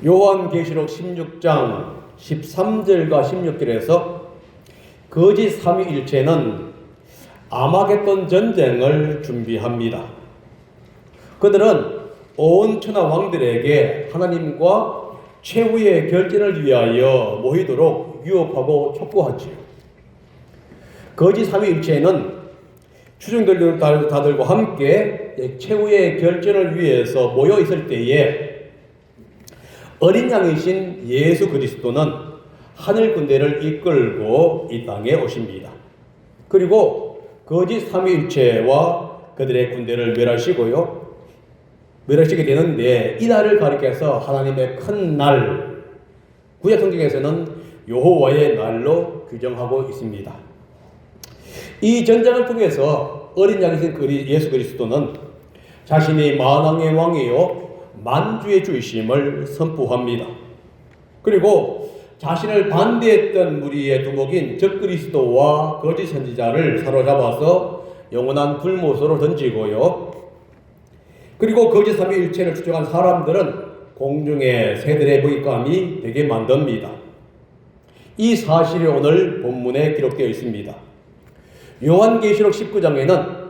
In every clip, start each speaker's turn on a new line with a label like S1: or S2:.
S1: 요한계시록 16장 13절과 16절에서 거짓 삼위일체는 아마겟돈 전쟁을 준비합니다. 그들은 온 천하 왕들에게 하나님과 최후의 결전을 위하여 모이도록 유혹하고 촉구하지요. 거짓 삼위일체는 추종자들과 함께 최후의 결전을 위해서 모여 있을 때에 어린 양이신 예수 그리스도는 하늘 군대를 이끌고 이 땅에 오십니다. 그리고 거짓 삼위일체와 그들의 군대를 멸하시게 되는데, 이 날을 가리켜서 하나님의 큰 날, 구약 성경에서는 여호와의 날로 규정하고 있습니다. 이 전쟁을 통해서 어린 양이신 예수 그리스도는 자신이 만왕의 왕이요 만주의 주이심을 선포합니다. 그리고 자신을 반대했던 무리의 두목인 적그리스도와 거짓 선지자를 사로잡아서 영원한 불못으로 던지고요. 그리고 거짓 삼위일체를 추종한 사람들은 공중의 새들의 먹잇감이 되게 만듭니다. 이 사실이 오늘 본문에 기록되어 있습니다. 요한계시록 19장에는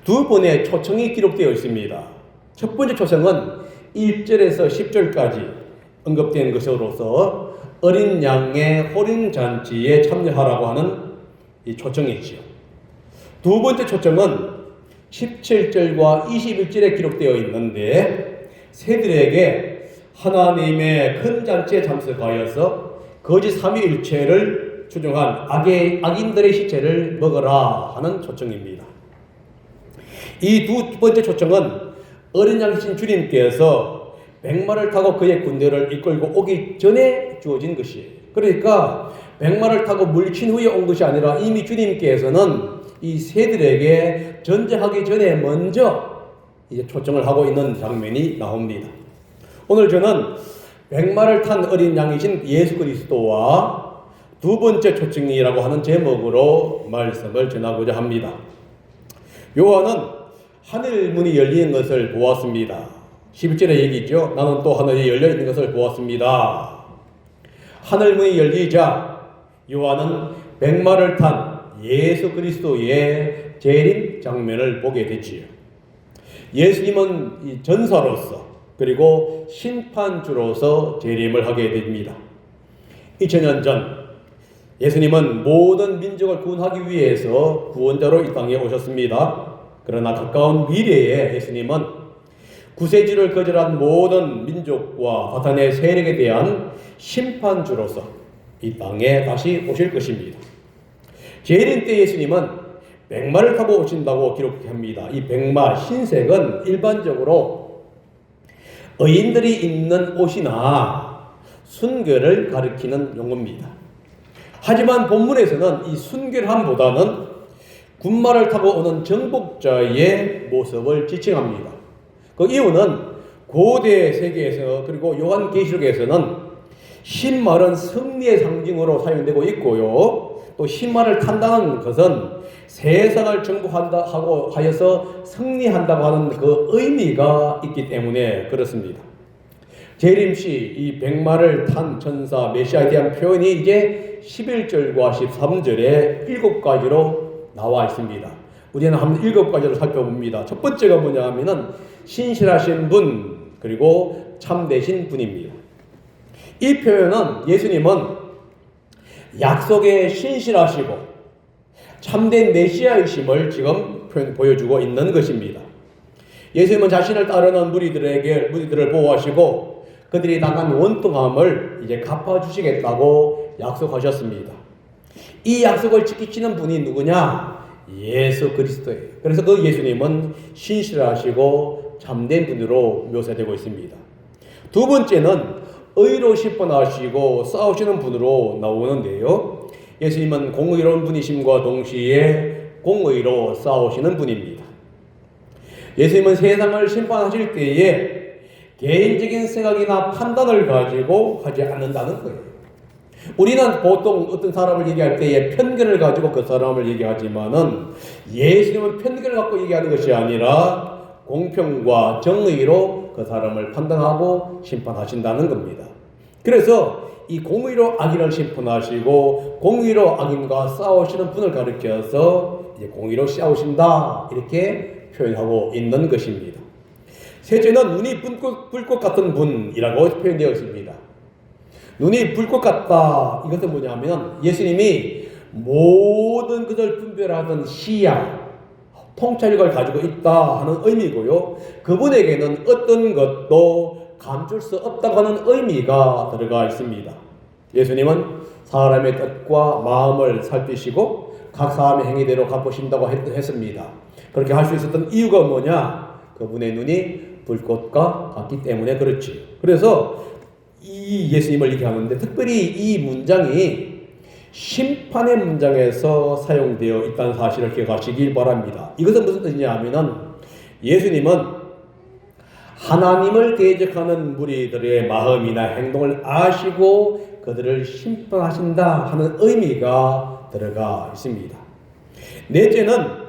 S1: 두 번의 초청이 기록되어 있습니다. 첫 번째 초청은 1절에서 10절까지 언급된 것으로서 어린 양의 호림잔치에 참여하라고 하는 이 초청이지요. 두 번째 초청은 17절과 21절에 기록되어 있는데, 새들에게 하나님의 큰 잔치에 참석하여서 거짓 삼위일체를 추종한 악인들의 시체를 먹어라 하는 초청입니다. 이 두 번째 초청은 어린 양이신 주님께서 백마를 타고 그의 군대를 이끌고 오기 전에 주어진 것이에요. 그러니까 백마를 타고 물친 후에 온 것이 아니라 이미 주님께서는 이 새들에게 전쟁하기 전에 먼저 이제 초청을 하고 있는 장면이 나옵니다. 오늘 저는 백마를 탄 어린 양이신 예수 그리스도와 두 번째 초청이라고 하는 제목으로 말씀을 전하고자 합니다. 요한은 하늘 문이 열리는 것을 보았습니다. 11절에 얘기했죠. 나는 또 하늘이 열려 있는 것을 보았습니다. 하늘 문이 열리자 요한은 백마를 탄 예수 그리스도의 재림 장면을 보게 됐지요. 예수님은 이 전사로서 그리고 심판주로서 재림을 하게 됩니다. 2000년 전 예수님은 모든 민족을 구원하기 위해서 구원자로 이 땅에 오셨습니다. 그러나 가까운 미래에 예수님은 구세주를 거절한 모든 민족과 사탄의 세력에 대한 심판주로서 이 땅에 다시 오실 것입니다. 재림 때 예수님은 백마를 타고 오신다고 기록합니다. 이 백마, 흰색은 일반적으로 의인들이 입는 옷이나 순결을 가리키는 용어입니다. 하지만 본문에서는 이 순결함보다는 군마를 타고 오는 정복자의 모습을 지칭합니다. 그 이유는 고대 세계에서 그리고 요한계시록에서는 흰말은 승리의 상징으로 사용되고 있고요. 또 흰말을 탄다는 것은 세상을 정복한다 하고 하여서 승리한다고 하는 그 의미가 있기 때문에 그렇습니다. 재림시 이 백마를 탄 천사 메시아에 대한 표현이 이제 11절과 13절에 7가지로 나와 있습니다. 우리는 한번 7가지를 살펴봅니다. 첫 번째가 뭐냐 하면은 신실하신 분 그리고 참되신 분입니다. 이 표현은 예수님은 약속에 신실하시고 참된 메시아이심을 지금 보여주고 있는 것입니다. 예수님은 자신을 따르는 무리들을 보호하시고 그들이 당한 원통함을 이제 갚아주시겠다고 약속하셨습니다. 이 약속을 지키시는 분이 누구냐? 예수 그리스도예요. 그래서 그 예수님은 신실하시고 참된 분으로 묘사되고 있습니다. 두 번째는 의로 심판하시고 싸우시는 분으로 나오는데요. 예수님은 공의로운 분이심과 동시에 공의로 싸우시는 분입니다. 예수님은 세상을 심판하실 때에 개인적인 생각이나 판단을 가지고 하지 않는다는 거예요. 우리는 보통 어떤 사람을 얘기할 때에 편견을 가지고 그 사람을 얘기하지만은 예수님은 편견을 갖고 얘기하는 것이 아니라 공평과 정의로 그 사람을 판단하고 심판하신다는 겁니다. 그래서 이 공의로 악인을 심판하시고 공의로 악인과 싸우시는 분을 가리켜서 이제 공의로 싸우신다 이렇게 표현하고 있는 것입니다. 셋째는 눈이 불꽃 같은 분이라고 표현되어 있습니다. 눈이 불꽃 같다. 이것은 뭐냐면 예수님이 모든 것을 분별하는 시야, 통찰력을 가지고 있다 하는 의미고요. 그분에게는 어떤 것도 감출 수 없다고 하는 의미가 들어가 있습니다. 예수님은 사람의 뜻과 마음을 살피시고 각 사람의 행위대로 갚으신다고 했습니다. 그렇게 할 수 있었던 이유가 뭐냐? 그분의 눈이 불꽃과 같기 때문에 그렇지요. 그래서 이 예수님을 얘기하는데 특별히 이 문장이 심판의 문장에서 사용되어 있다는 사실을 기억하시길 바랍니다. 이것은 무슨 뜻이냐 하면은 예수님은 하나님을 대적하는 무리들의 마음이나 행동을 아시고 그들을 심판하신다 하는 의미가 들어가 있습니다. 넷째는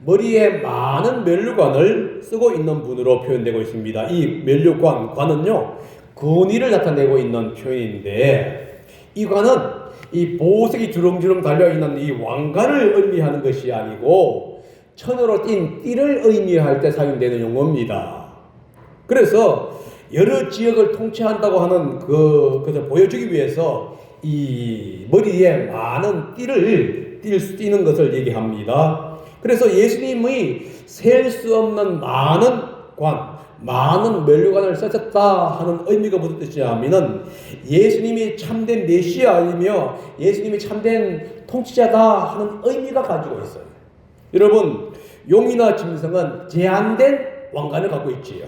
S1: 머리에 많은 면류관을 쓰고 있는 분으로 표현되고 있습니다. 이 면류관은요 근위를 나타내고 있는 표현인데 이 관은 이 보석이 주렁주렁 달려있는 이 왕관을 의미하는 것이 아니고 천으로 띈 띠를 의미할 때 사용되는 용어입니다. 그래서 여러 지역을 통치한다고 하는 그것을 보여주기 위해서 이 머리에 많은 띠를 띠는 것을 얘기합니다. 그래서 예수님의 셀 수 없는 많은 많은 면류관을 쓰셨다 하는 의미가 무슨 뜻이냐면은 예수님이 참된 메시아이며 예수님이 참된 통치자다 하는 의미가 가지고 있어요. 여러분, 용이나 짐승은 제한된 왕관을 갖고 있지요.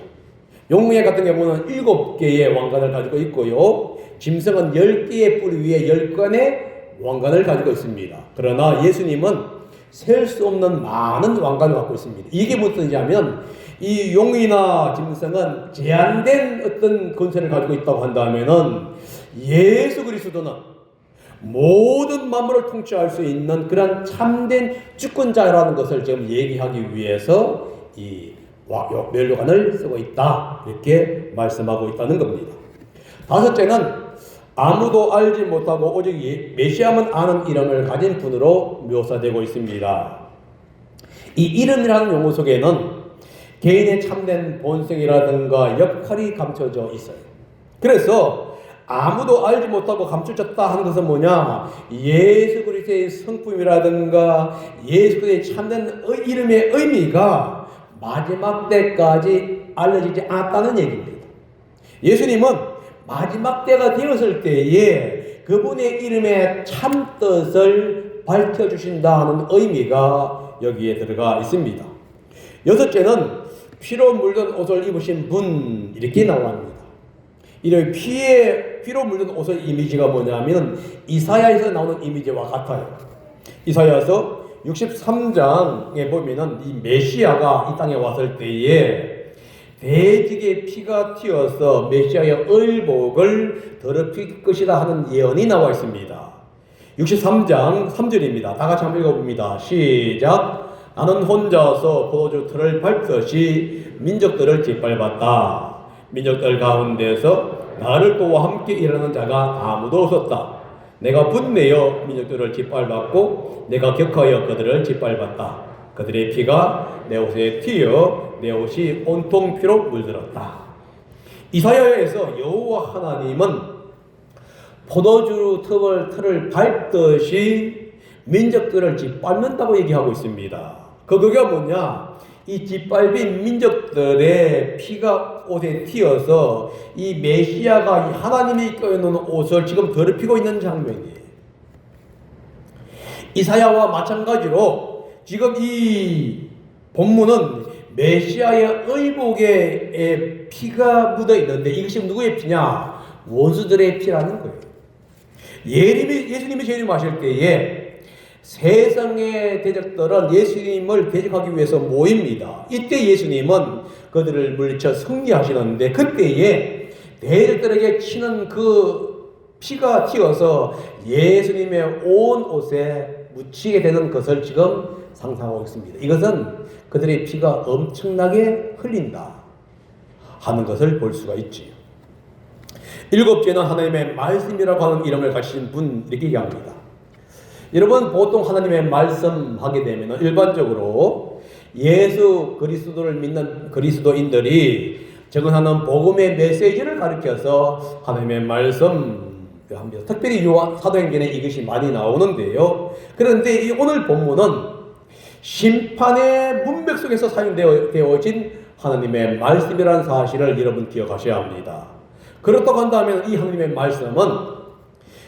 S1: 용의 같은 경우는 7개의 왕관을 가지고 있고요. 짐승은 10개의 뿔 위에 10건의 왕관을 가지고 있습니다. 그러나 예수님은 셀 수 없는 많은 왕관을 갖고 있습니다. 이게 무슨 뜻이냐면 이 용이나 짐승은 제한된 어떤 권세를 가지고 있다고 한다면은 예수 그리스도는 모든 만물을 통치할 수 있는 그런 참된 주권자라는 것을 지금 얘기하기 위해서 이 면류관을 쓰고 있다 이렇게 말씀하고 있다는 겁니다. 다섯째는 아무도 알지 못하고 오직 메시아만 아는 이름을 가진 분으로 묘사되고 있습니다. 이 이름이라는 용어 속에는 개인의 참된 본성이라든가 역할이 감춰져 있어요. 그래서 아무도 알지 못하고 감춰졌다 하는 것은 뭐냐? 예수 그리스도의 성품이라든가 예수 그리스도의 참된 이름의 의미가 마지막 때까지 알려지지 않았다는 얘기입니다. 예수님은 마지막 때가 되었을 때에 그분의 이름의 참뜻을 밝혀주신다는 의미가 여기에 들어가 있습니다. 여섯째는 피로 물든 옷을 입으신 분 이렇게 나옵니다. 이런 피로 물든 옷의 이미지가 뭐냐면 이사야에서 나오는 이미지와 같아요. 이사야서 63장에 보면은 이 메시아가 이 땅에 왔을 때에 대직의 피가 튀어서 메시아의 의복을 더럽힐 것이다 하는 예언이 나와 있습니다. 63장 3절입니다. 다 같이 한번 읽어봅니다. 시작. 나는 혼자서 포도주 틀을 밟듯이 민족들을 짓밟았다. 민족들 가운데서 나를 도와 함께 일하는 자가 아무도 없었다. 내가 분내어 민족들을 짓밟았고 내가 격하여 그들을 짓밟았다. 그들의 피가 내 옷에 튀어 내 옷이 온통 피로 물들었다. 이사야에서 여호와 하나님은 포도주 틀을 밟듯이 민족들을 짓밟는다고 얘기하고 있습니다. 그게 뭐냐? 이 짓밟힌 민족들의 피가 옷에 튀어서 이 메시아가 하나님이 껴있는 옷을 지금 더럽히고 있는 장면이에요. 이사야와 마찬가지로 지금 이 본문은 메시아의 의복에 피가 묻어 있는데 이것이 누구의 피냐? 원수들의 피라는 거예요. 예수님이 재림하실 때에 세상의 대적들은 예수님을 대적하기 위해서 모입니다. 이때 예수님은 그들을 물리쳐 승리하시는데 그때에 대적들에게 치는 그 피가 튀어서 예수님의 온 옷에 묻히게 되는 것을 지금 상상하고 있습니다. 이것은 그들의 피가 엄청나게 흘린다. 하는 것을 볼 수가 있지요. 일곱째는 하나님의 말씀이라고 하는 이름을 가지신 분, 이렇게 얘기합니다. 여러분, 보통 하나님의 말씀 하게 되면 일반적으로 예수 그리스도를 믿는 그리스도인들이 적용하는 복음의 메시지를 가리켜서 하나님의 말씀 합니다. 특별히 요한 사도행전에 이것이 많이 나오는데요. 그런데 이 오늘 본문은 심판의 문맥 속에서 사용되어진 하나님의 말씀이라는 사실을 여러분 기억하셔야 합니다. 그렇다고 한다면 이 하나님의 말씀은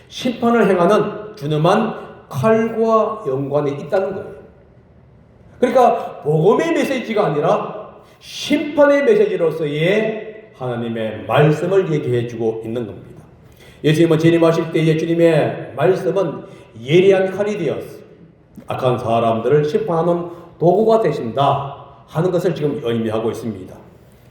S1: 심판을 행하는 준엄한 칼과 연관이 있다는 거예요. 그러니까 복음의 메시지가 아니라 심판의 메시지로서의 하나님의 말씀을 얘기해 주고 있는 겁니다. 예수님은 재림하실 때의 주님의 말씀은 예리한 칼이 되었어 악한 사람들을 심판하는 도구가 되신다 하는 것을 지금 의미하고 있습니다.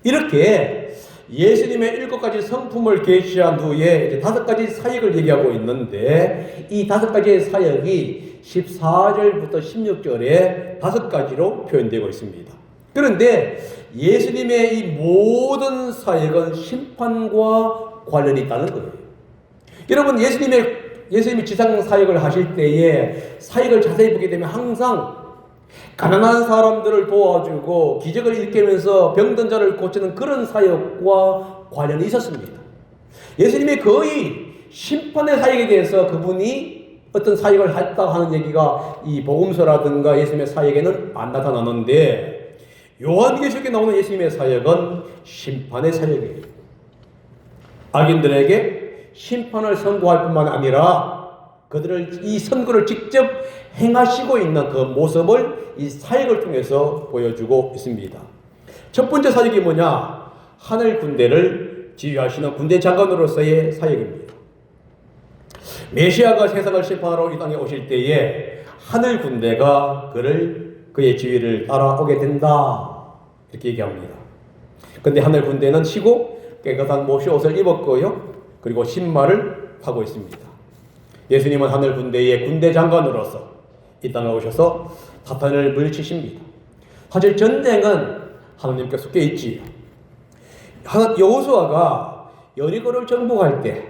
S1: 이렇게 예수님의 7가지 성품을 계시한 후에 이제 5가지 사역을 얘기하고 있는데 이 5가지의 사역이 14절부터 16절에 5가지로 표현되고 있습니다. 그런데 예수님의 이 모든 사역은 심판과 관련이 있다는 거예요. 여러분, 예수님이 지상 사역을 하실 때에 사역을 자세히 보게 되면 항상 가난한 사람들을 도와주고 기적을 일으키면서 병든 자를 고치는 그런 사역과 관련이 있었습니다. 예수님이 거의 심판의 사역에 대해서 그분이 어떤 사역을 했다 하는 얘기가 이 복음서라든가 예수님의 사역에는 안 나타나는데 요한계시록에 나오는 예수님의 사역은 심판의 사역이에요. 악인들에게 심판을 선고할 뿐만 아니라 그들을 이 선고를 직접 행하시고 있는 그 모습을 이 사역을 통해서 보여주고 있습니다. 첫 번째 사역이 뭐냐? 하늘 군대를 지휘하시는 군대 장관으로서의 사역입니다. 메시아가 세상을 심판하러 이 땅에 오실 때에 하늘 군대가 그의 지휘를 따라오게 된다 이렇게 얘기합니다. 근데 하늘 군대는 쉬고 깨끗한 모시 옷을 입었고요, 그리고 신발을 타고 있습니다. 예수님은 하늘 군대의 군대 장관으로서 이 땅에 오셔서 사탄을 물리치십니다. 사실 전쟁은 하나님께 속해 있지요. 여호수아가 여리고를 정복할 때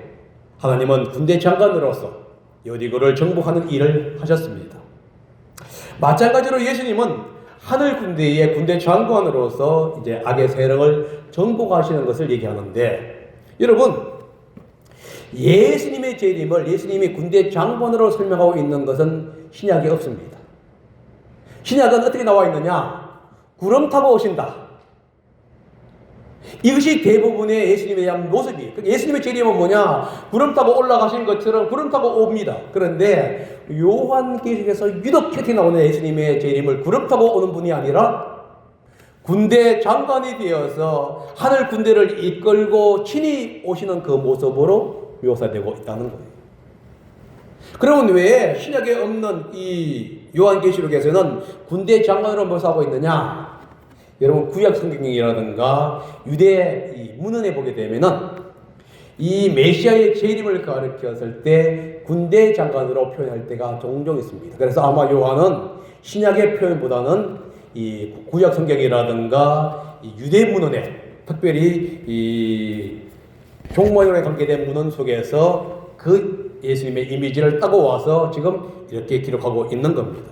S1: 하나님은 군대 장관으로서 여리고를 정복하는 일을 하셨습니다. 마찬가지로 예수님은 하늘 군대의 군대 장관으로서 이제 악의 세력을 정복하시는 것을 얘기하는데, 여러분, 예수님의 재림을 예수님이 군대 장관으로 설명하고 있는 것은 신약에 없습니다. 신약은 어떻게 나와 있느냐? 구름 타고 오신다. 이것이 대부분의 예수님에 대한 모습이에요. 예수님의 재림은 뭐냐? 구름 타고 올라가신 것처럼 구름 타고 옵니다. 그런데 요한계시록에서 유독 어떻게 나오는 예수님의 재림을 구름 타고 오는 분이 아니라 군대 장관이 되어서 하늘 군대를 이끌고 친히 오시는 그 모습으로 묘사되고 있다는 거예요. 그러면 왜 신약에 없는 이 요한계시록에서는 군대 장관으로 묘사하고 있느냐? 여러분, 구약 성경이라든가 유대 이 문헌에 보게 되면은 이 메시아의 재림을 가리켰을 때 군대 장관으로 표현할 때가 종종 있습니다. 그래서 아마 요한은 신약의 표현보다는 이 구약 성경이라든가 이 유대 문헌에, 특별히 이 종말론에 관계된 문헌 속에서 그 예수님의 이미지를 따고 와서 지금 이렇게 기록하고 있는 겁니다.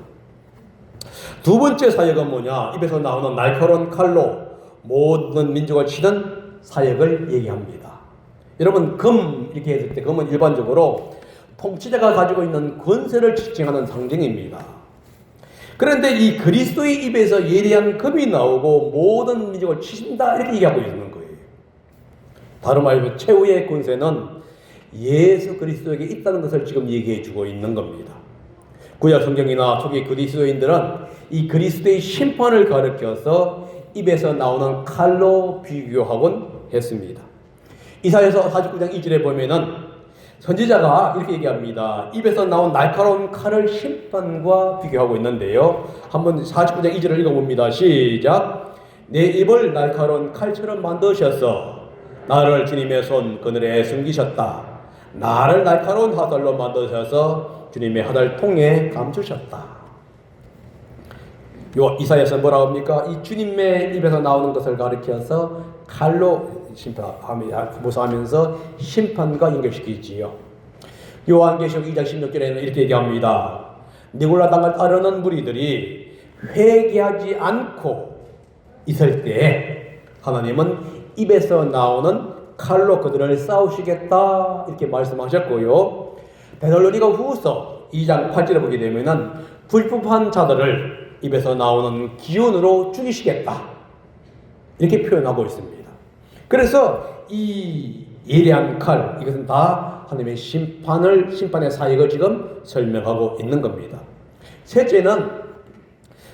S1: 두 번째 사역은 뭐냐? 입에서 나오는 날카로운 칼로 모든 민족을 치는 사역을 얘기합니다. 여러분, 금 이렇게 했을 때 금은 일반적으로 통치자가 가지고 있는 권세를 지칭하는 상징입니다. 그런데 이 그리스도의 입에서 예리한 금이 나오고 모든 민족을 치신다 이렇게 얘기하고 있는 거예요. 다른 말로 최후의 권세는 예수 그리스도에게 있다는 것을 지금 얘기해 주고 있는 겁니다. 구약 성경이나 초기 그리스도인들은 이 그리스도의 심판을 가리켜서 입에서 나오는 칼로 비교하곤 했습니다. 이사야서 49장 2절에 보면은 선지자가 이렇게 얘기합니다. 입에서 나온 날카로운 칼을 심판과 비교하고 있는데요. 한번 49장 2절을 읽어봅니다. 시작. 내 입을 날카로운 칼처럼 만드셔서 나를 주님의 손 그늘에 숨기셨다. 나를 날카로운 화살로 만드셔서 주님의 화살 통에 감추셨다. 요 이사야서 뭐라 합니까? 이 주님의 입에서 나오는 것을 가리켜서 칼로 묘사하면서 심판과 연결시키지요. 요한계시록 2장 16절에는 이렇게 얘기합니다. 니골라 당을 따르는 무리들이 회개하지 않고 있을 때에 하나님은 입에서 나오는 칼로 그들을 싸우시겠다 이렇게 말씀하셨고요. 데살로니가 후서 2장 8절에 보게 되면은 불법한 자들을 입에서 나오는 기운으로 죽이시겠다 이렇게 표현하고 있습니다. 그래서 이 예리한 칼, 이것은 다 하나님의 심판의 사역을 지금 설명하고 있는 겁니다. 셋째는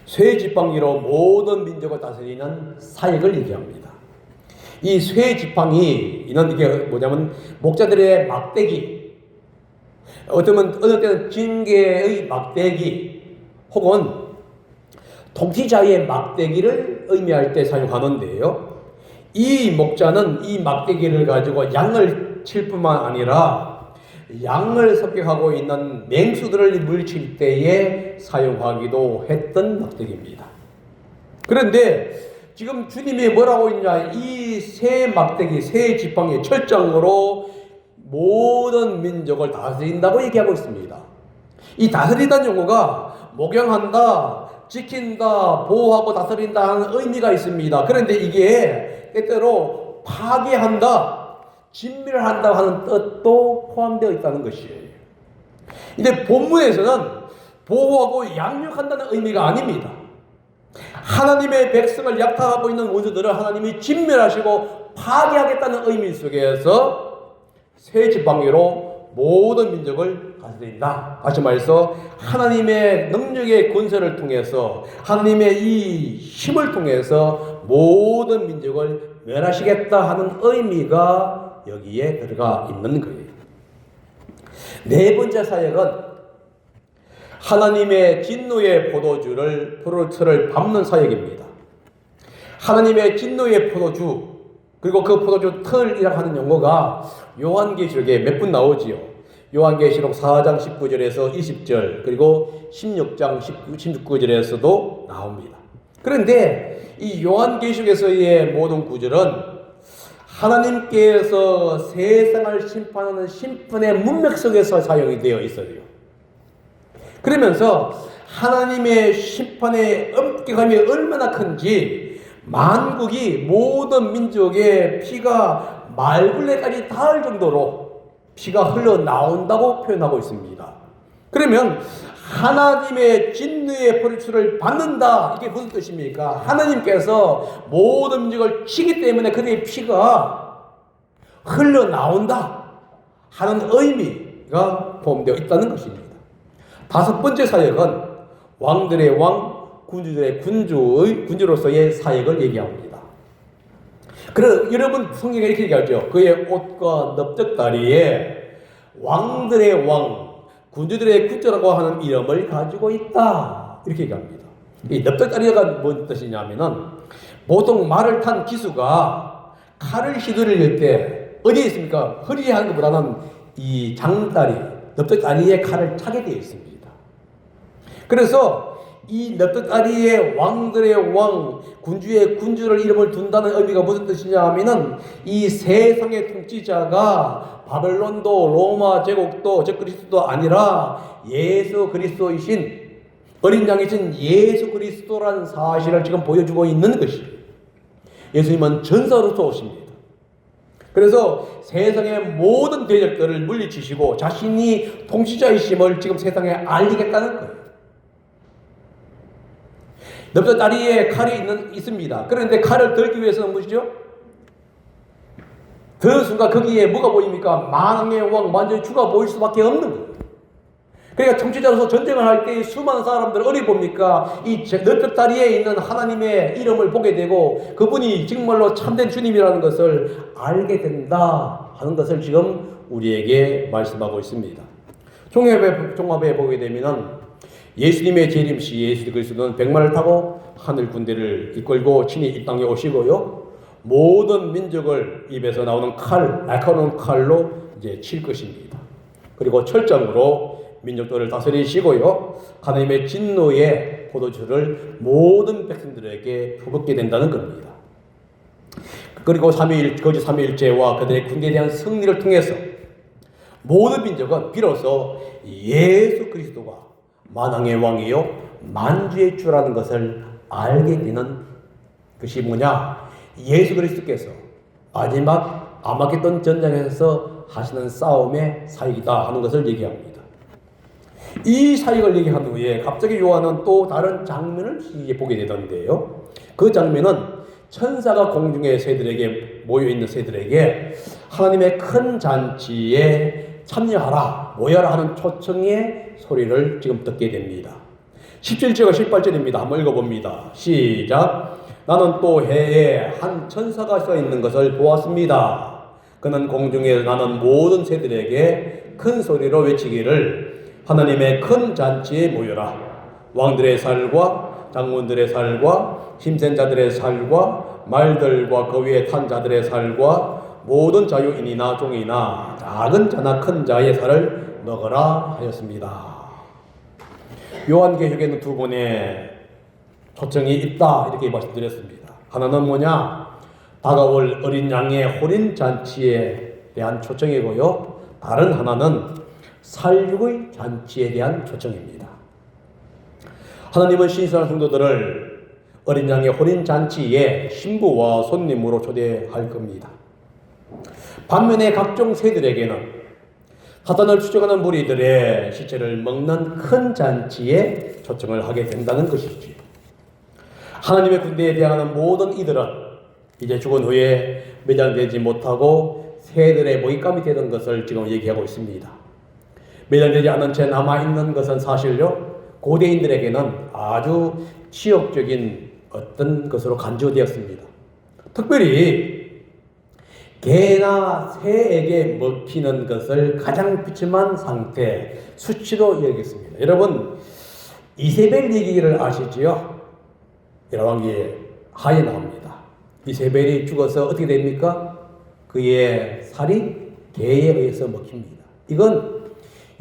S1: 쇠지팡이로 모든 민족을 다스리는 사역을 얘기합니다. 이 쇠지팡이는 이게 뭐냐면 목자들의 막대기, 어느 때는 징계의 막대기 혹은 통치자의 막대기를 의미할 때 사용하는데요. 이 목자는 이 막대기를 가지고 양을 칠 뿐만 아니라 양을 섭격하고 있는 맹수들을 물칠 때에 사용하기도 했던 막대기입니다. 그런데 지금 주님이 뭐라고 했냐, 이 새 막대기, 새 지팡이 철장으로 모든 민족을 다스린다고 얘기하고 있습니다. 이 다스린다는 용어가 목양한다, 지킨다, 보호하고 다스린다 하는 의미가 있습니다. 그런데 이게 때때로 파괴한다, 진멸한다 하는 뜻도 포함되어 있다는 것이에요. 근데 본문에서는 보호하고 양육한다는 의미가 아닙니다. 하나님의 백성을 약탈하고 있는 원수들을 하나님이 진멸하시고 파괴하겠다는 의미 속에서 새 지팡이로 모든 민족을 다스린다. 다시 말해서 하나님의 능력의 권세를 통해서 하나님의 이 힘을 통해서 모든 민족을 멸하시겠다 하는 의미가 여기에 들어가 있는 거예요. 네 번째 사역은 하나님의 진노의 포도주를 밟는 사역입니다. 하나님의 진노의 포도주, 그리고 그 포도주 틀이라고 하는 용어가 요한계시록에 몇 분 나오지요. 요한계시록 4장 19절에서 20절, 그리고 16장 19절에서도 나옵니다. 그런데 이 요한계시록에서의 모든 구절은 하나님께서 세상을 심판하는 심판의 문맥 속에서 사용이 되어 있어요. 그러면서 하나님의 심판의 엄격함이 얼마나 큰지 만국이 모든 민족의 피가 말굴레까지 닿을 정도로 피가 흘러나온다고 표현하고 있습니다. 그러면 하나님의 진노의 포도주를 받는다, 이게 무슨 뜻입니까? 하나님께서 모든 민족을 치기 때문에 그들의 피가 흘러나온다 하는 의미가 포함되어 있다는 것입니다. 다섯 번째 사역은 왕들의 왕, 군주들의 군주로서의 사역을 얘기합니다. 그래서 여러분 성경에 이렇게 얘기하죠. 그의 옷과 넓적다리에 왕들의 왕, 군주들의 군주라고 하는 이름을 가지고 있다, 이렇게 얘기합니다. 이 넓적다리가 뭔 뜻이냐면은 보통 말을 탄 기수가 칼을 휘두를 때 어디에 있습니까? 허리에 하는 것보다는 이 장다리, 넓적다리에 칼을 차게 되어 있습니다. 그래서 이 넓적다리의 왕들의 왕, 군주의 군주를 이름을 둔다는 의미가 무슨 뜻이냐 하면은 이 세상의 통치자가 바벨론도 로마 제국도 적그리스도도 아니라 예수 그리스도이신 어린 양이신 예수 그리스도라는 사실을 지금 보여주고 있는 것이에요. 예수님은 전사로서 오십니다. 그래서 세상의 모든 대적들을 물리치시고 자신이 통치자이심을 지금 세상에 알리겠다는 거예요. 넓적다리에 칼이 있습니다. 그런데 칼을 들기 위해서는 무엇이죠? 드는 순간 거기에 뭐가 보입니까? 만왕의 왕, 완전히 주가 보일 수밖에 없는 거예요. 그러니까 통치자로서 전쟁을 할 때 수많은 사람들 어디 봅니까? 이 넓적다리에 있는 하나님의 이름을 보게 되고 그분이 정말로 참된 주님이라는 것을 알게 된다 하는 것을 지금 우리에게 말씀하고 있습니다. 종합에 보게 되면은 예수님의 재림시 예수 그리스도는 백마를 타고 하늘 군대를 이끌고 친히 이 땅에 오시고요. 모든 민족을 입에서 나오는 칼, 날카로운 칼로 이제 칠 것입니다. 그리고 철장으로 민족들을 다스리시고요. 하나님의 진노의 포도주를 모든 백성들에게 퍼붓게 된다는 겁니다. 그리고 거짓 삼위일체와 그들의 군대에 대한 승리를 통해서 모든 민족은 비로소 예수 그리스도가 만왕의 왕이요 만주의 주라는 것을 알게 되는 것이 뭐냐? 예수 그리스도께서 마지막 아마겟돈 전장에서 하시는 싸움의 사역이다 하는 것을 얘기합니다. 이 사역을 얘기한 후에 갑자기 요한은 또 다른 장면을 보게 되던데요. 그 장면은 천사가 공중의 새들에게 모여있는 새들에게 하나님의 큰 잔치에 참여하라, 모여라 하는 초청의 소리를 지금 듣게 됩니다. 17절과 18절입니다. 한번 읽어봅니다. 시작. 나는 또 해에 한 천사가 서 있는 것을 보았습니다. 그는 공중에 나는 모든 새들에게 큰 소리로 외치기를 하나님의 큰 잔치에 모여라. 왕들의 살과 장군들의 살과 힘센 자들의 살과 말들과 그 위에 탄 자들의 살과 모든 자유인이나 종이나 작은 자나 큰 자의 살을 먹으라 하였습니다. 요한계시록에는 두 번의 초청이 있다 이렇게 말씀드렸습니다. 하나는 뭐냐? 다가올 어린 양의 호린 잔치에 대한 초청이고요. 다른 하나는 살육의 잔치에 대한 초청입니다. 하나님은 신선한 성도들을 어린 양의 호린 잔치에 신부와 손님으로 초대할 겁니다. 반면에 각종 새들에게는 사탄을 추적하는 무리들의 시체를 먹는 큰 잔치에 초청을 하게 된다는 것이지. 하나님의 군대에 대항하는 모든 이들은 이제 죽은 후에 매장되지 못하고 새들의 먹잇감이 되는 것을 지금 얘기하고 있습니다. 매장되지 않은 채 남아있는 것은 사실요, 고대인들에게는 아주 치욕적인 어떤 것으로 간주되었습니다. 특별히 개나 새에게 먹히는 것을 가장 비참한 상태, 수치로 여기겠습니다. 여러분, 이세벨 얘기를 아시지요? 열왕기에 하에 나옵니다. 이세벨이 죽어서 어떻게 됩니까? 그의 살이 개에 의해서 먹힙니다. 이건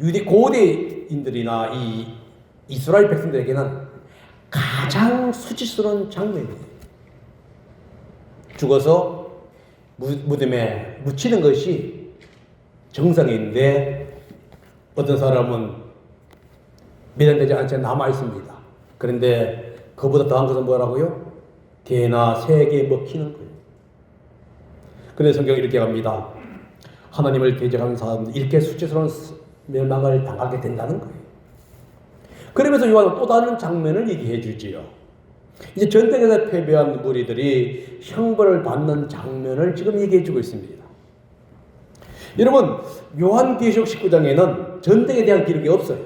S1: 유대 고대인들이나 이 이스라엘 백성들에게는 가장 수치스러운 장면이에요. 죽어서 무덤에 묻히는 것이 정상인데 어떤 사람은 매장되지 않은 채 남아있습니다. 그런데 그보다 더한 것은 뭐라고요? 개나 새에게 먹히는 거예요. 그래서 성경이 이렇게 합니다. 하나님을 대적하는 사람들 이렇게 수치스러운 멸망을 당하게 된다는 거예요. 그러면서 요한은 또 다른 장면을 얘기해 주지요. 이제 전쟁에서 패배한 무리들이 형벌을 받는 장면을 지금 얘기해 주고 있습니다. 여러분, 요한계시록 19장에는 전쟁에 대한 기록이 없어요.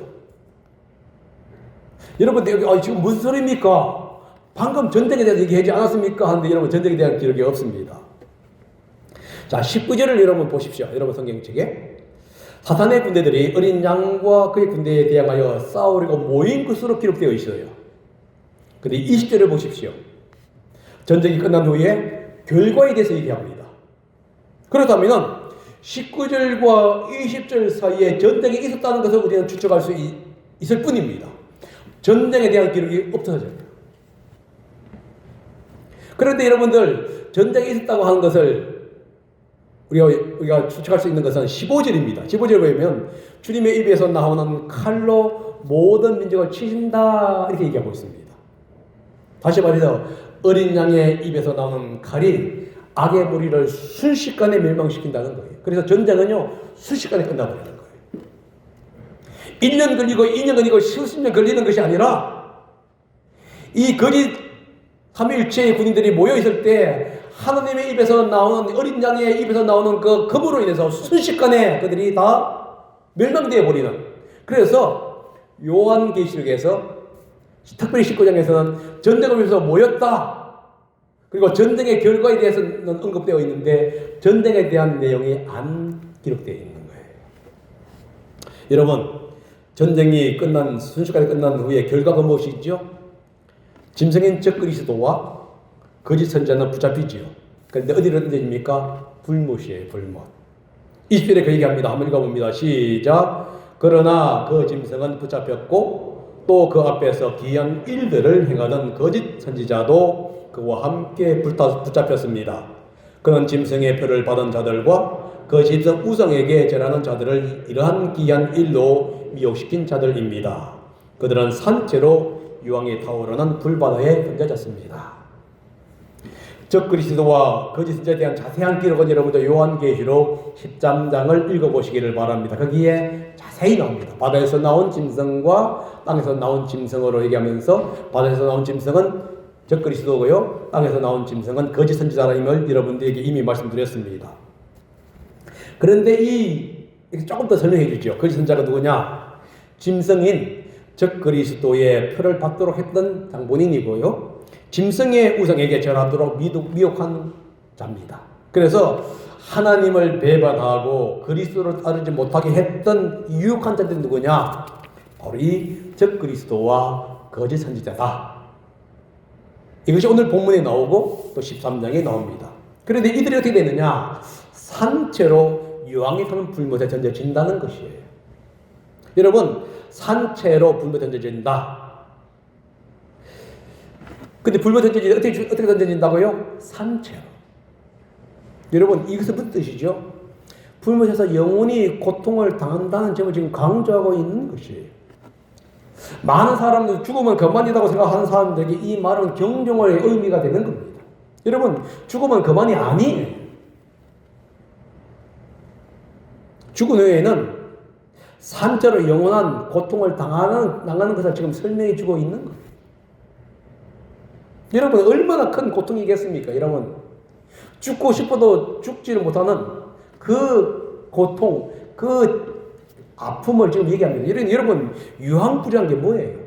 S1: 여러분, 지금 무슨 소리입니까? 방금 전쟁에 대해서 얘기하지 않았습니까? 하는데 여러분, 전쟁에 대한 기록이 없습니다. 자, 19절을 여러분 보십시오. 여러분 성경책에 사탄의 군대들이 어린 양과 그의 군대에 대항하여 싸우려고 모인 것으로 기록되어 있어요. 근데 20절을 보십시오. 전쟁이 끝난 후에 결과에 대해서 얘기합니다. 그렇다면 19절과 20절 사이에 전쟁이 있었다는 것을 우리는 추측할 수 있을 뿐입니다. 전쟁에 대한 기록이 없어져요. 그런데 여러분들, 전쟁이 있었다고 하는 것을 우리가 추측할 수 있는 것은 15절입니다. 15절에 보면 주님의 입에서 나오는 칼로 모든 민족을 치신다 이렇게 얘기하고 있습니다. 다시 말해서 어린 양의 입에서 나오는 칼이 악의 무리를 순식간에 멸망시킨다는 거예요. 그래서 전쟁은요 순식간에 끝나버리는 거예요. 1년 걸리고 2년 걸리고 수십 년 걸리는 것이 아니라 이 거짓 삼위일체의 군인들이 모여있을 때 하나님의 입에서 나오는 어린 양의 입에서 나오는 그 검으로 인해서 순식간에 그들이 다 멸망되어 버리는. 그래서 요한계시록에서 특별히 19장에서는 전쟁을 위해서 모였다. 그리고 전쟁의 결과에 대해서는 언급되어 있는데 전쟁에 대한 내용이 안 기록되어 있는 거예요. 여러분, 전쟁이 순식간에 끝난 후에 결과가 무엇이죠? 짐승인 적 그리스도와 거짓 선자는 붙잡히지요. 그런데 어디로 던집니까? 불못이에요, 불못. 20절에 그 얘기합니다. 한번 읽어봅니다. 시작. 그러나 그 짐승은 붙잡혔고 또 그 앞에서 기이한 일들을 행하던 거짓 선지자도 그와 함께 붙잡혔습니다. 그는 짐승의 표를 받은 자들과 그 짐승 우상에게 절하는 자들을 이러한 기이한 일로 미혹시킨 자들입니다. 그들은 산채로 유황이 타오르는 불바다에 던져졌습니다. 적그리스도와 거짓 선지자에 대한 자세한 기록은 여러분들 요한계시록 13장을 읽어보시기를 바랍니다. 거기에 자세히 나옵니다. 바다에서 나온 짐승과 땅에서 나온 짐승으로 얘기하면서 바다에서 나온 짐승은 적그리스도고요, 땅에서 나온 짐승은 거짓 선지자임을 여러분들에게 이미 말씀드렸습니다. 그런데 조금 더 설명해 주죠. 거짓 선지자가 누구냐? 짐승인 적그리스도의 표를 받도록 했던 장본인이고요, 짐승의 우상에게 절하도록 미혹한 자입니다. 그래서 하나님을 배반하고 그리스도를 따르지 못하게 했던 유혹한 자들이 누구냐? 바로 이 적그리스도와 거짓 선지자다. 이것이 오늘 본문에 나오고 또 13장에 나옵니다. 그런데 이들이 어떻게 되느냐? 산채로 유황이 타는 불못에 던져진다는 것이에요. 여러분, 산채로 불못에 던져진다. 근데 불못에 던져진다. 어떻게 던져진다고요? 산채로. 여러분, 이것은 무슨 뜻이죠? 불못에서 영원히 고통을 당한다는 점을 지금 강조하고 있는 것이에요. 많은 사람들 죽으면 그만이라고 생각하는 사람들에게 이 말은 경종의 의미가 되는 겁니다. 여러분, 죽으면 그만이 아니에요. 죽은 후에는 산채로 영원한 고통을 당하는 것을 지금 설명해 주고 있는 거예요. 여러분, 얼마나 큰 고통이겠습니까? 여러분, 죽고 싶어도 죽지를 못하는 그 고통, 그 아픔을 지금 얘기합니다. 여러분, 유황불이라는 게 뭐예요?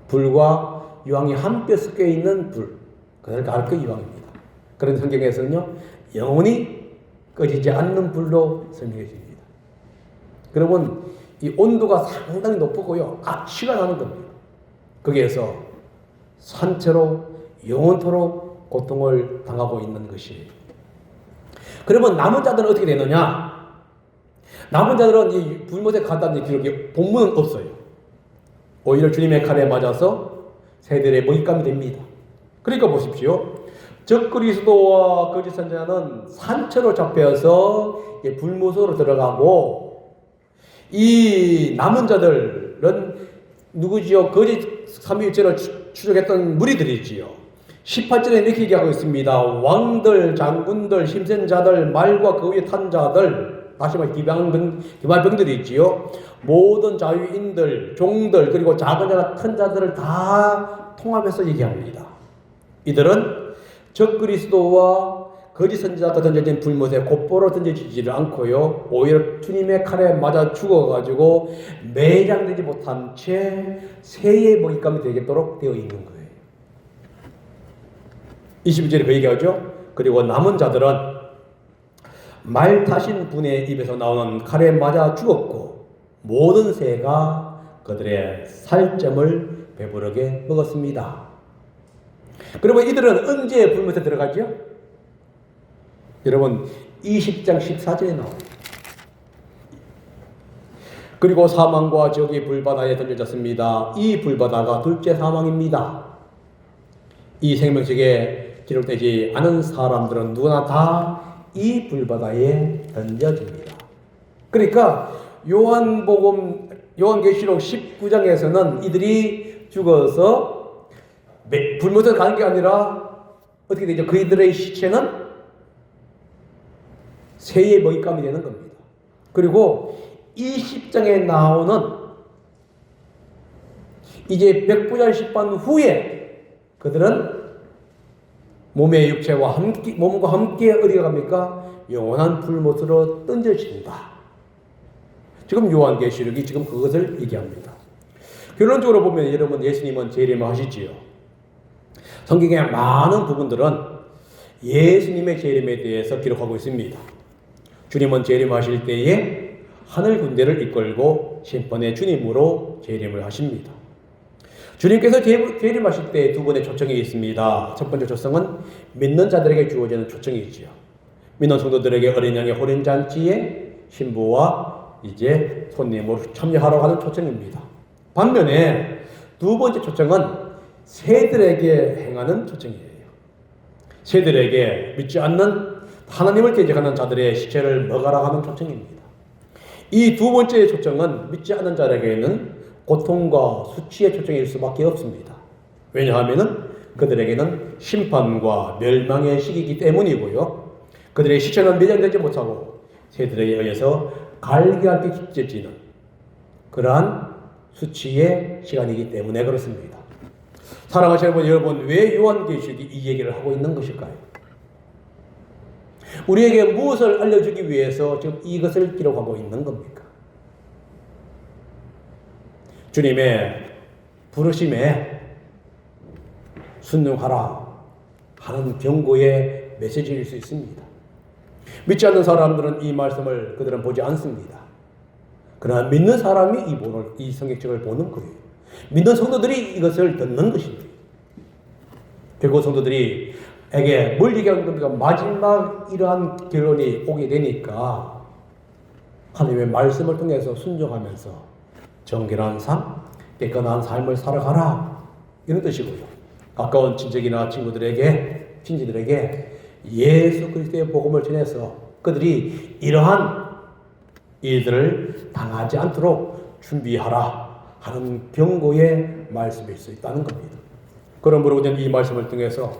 S1: 불과 유황이 함께 섞여 있는 불, 그걸 알크 유황입니다. 그런 성경에서는요, 영원히 꺼지지 않는 불로 설명해 줍니다. 여러분, 이 온도가 상당히 높고요, 악취가 나는 겁니다. 거기에서 산채로 영원토록 고통을 당하고 있는 것이에요. 그러면 남은 자들은 어떻게 되느냐? 남은 자들은 이 불못에 간다는 기록이 본문은 없어요. 오히려 주님의 칼에 맞아서 새들의 먹잇감이 됩니다. 그러니까 보십시오. 적그리스도와 거짓 선지자는 산채로 잡혀서 불못으로 들어가고, 이 남은 자들은 누구지요? 거짓 삼위일체를 추적했던 무리들이지요. 18절에 이렇게 얘기하고 있습니다. 왕들, 장군들, 힘센 자들, 말과 그 위에 탄 자들, 다시 말해 기발병들이 있지요. 모든 자유인들, 종들, 그리고 작은 자나 큰 자들을 다 통합해서 얘기합니다. 이들은 적그리스도와 거짓 선지자가 던져진 불못에 곧바로 던져지지를 않고요, 오히려 주님의 칼에 맞아 죽어가지고 매장되지 못한 채 새의 먹잇감이 되겠도록 되어 있는 거예요. 21절에 그 얘기하죠. 그리고 남은 자들은 말 타신 분의 입에서 나오는 칼에 맞아 죽었고, 모든 새가 그들의 살점을 배부르게 먹었습니다. 그러면 이들은 언제 불못에 들어가죠? 여러분, 20장 14절에 나옵니다. 그리고 사망과 저기 불바다에 던져졌습니다. 이 불바다가 둘째 사망입니다. 이 생명책에 기록되지 않은 사람들은 누구나 다 이 불바다에 던져집니다. 그러니까 요한계시록 19장에서는 이들이 죽어서 불못에 가는 게 아니라 어떻게 되죠? 그들의 시체는 새의 먹잇감이 되는 겁니다. 그리고 이 10장에 나오는 이제 백부장식반 후에 그들은 몸의 육체와 함께, 몸과 함께 어디가 갑니까? 영원한 불못으로 던져진다. 지금 요한계시록이 지금 그것을 얘기합니다. 결론적으로 보면 여러분, 예수님은 재림하시지요. 성경의 많은 부분들은 예수님의 재림에 대해서 기록하고 있습니다. 주님은 재림하실 때에 하늘 군대를 이끌고 심판의 주님으로 재림을 하십니다. 주님께서 재림하실 때 두 번의 초청이 있습니다. 첫 번째 초청은 믿는 자들에게 주어지는 초청이 있지요. 믿는 성도들에게 어린 양의 호련잔치에 신부와 이제 손님으로 참여하라고 하는 초청입니다. 반면에 두 번째 초청은 새들에게 행하는 초청이에요. 새들에게 믿지 않는 하나님을 대적하는 자들의 시체를 먹으라 하는 초청입니다. 이 두 번째 초청은 믿지 않는 자에게는 고통과 수치의 초청일 수밖에 없습니다. 왜냐하면 그들에게는 심판과 멸망의 시기이기 때문이고요. 그들의 시체는 매장되지 못하고 새들에 의해서 갈기갈기 찢어지는 그러한 수치의 시간이기 때문에 그렇습니다. 사랑하시는 여러분, 왜 요한계시록이 이 얘기를 하고 있는 것일까요? 우리에게 무엇을 알려주기 위해서 지금 이것을 기록하고 있는 겁니까? 주님의 부르심에 순종하라 하는 경고의 메시지일 수 있습니다. 믿지 않는 사람들은 이 말씀을 그들은 보지 않습니다. 그러나 믿는 사람이 이 성경책을 보는 거예요. 믿는 성도들이 이것을 듣는 것입니다. 결국 성도들에게 뭘 얘기하는 겁니까? 마지막 이러한 결론이 오게 되니까 하나님의 말씀을 통해서 순종하면서 정결한 삶, 깨끗한 삶을 살아가라 이런 뜻이고요. 가까운 친척이나 친지들에게 예수 그리스도의 복음을 전해서 그들이 이러한 일들을 당하지 않도록 준비하라 하는 경고의 말씀일 수 있다는 겁니다. 그러므로 우리는 이 말씀을 통해서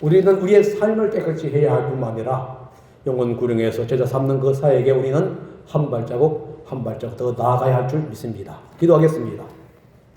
S1: 우리는 우리의 삶을 깨끗이 해야 할 뿐만 아니라 영혼 구령에서 제자 삼는 그 사에게 우리는 한 발자국 더 나아가야 할 줄 믿습니다. 기도하겠습니다.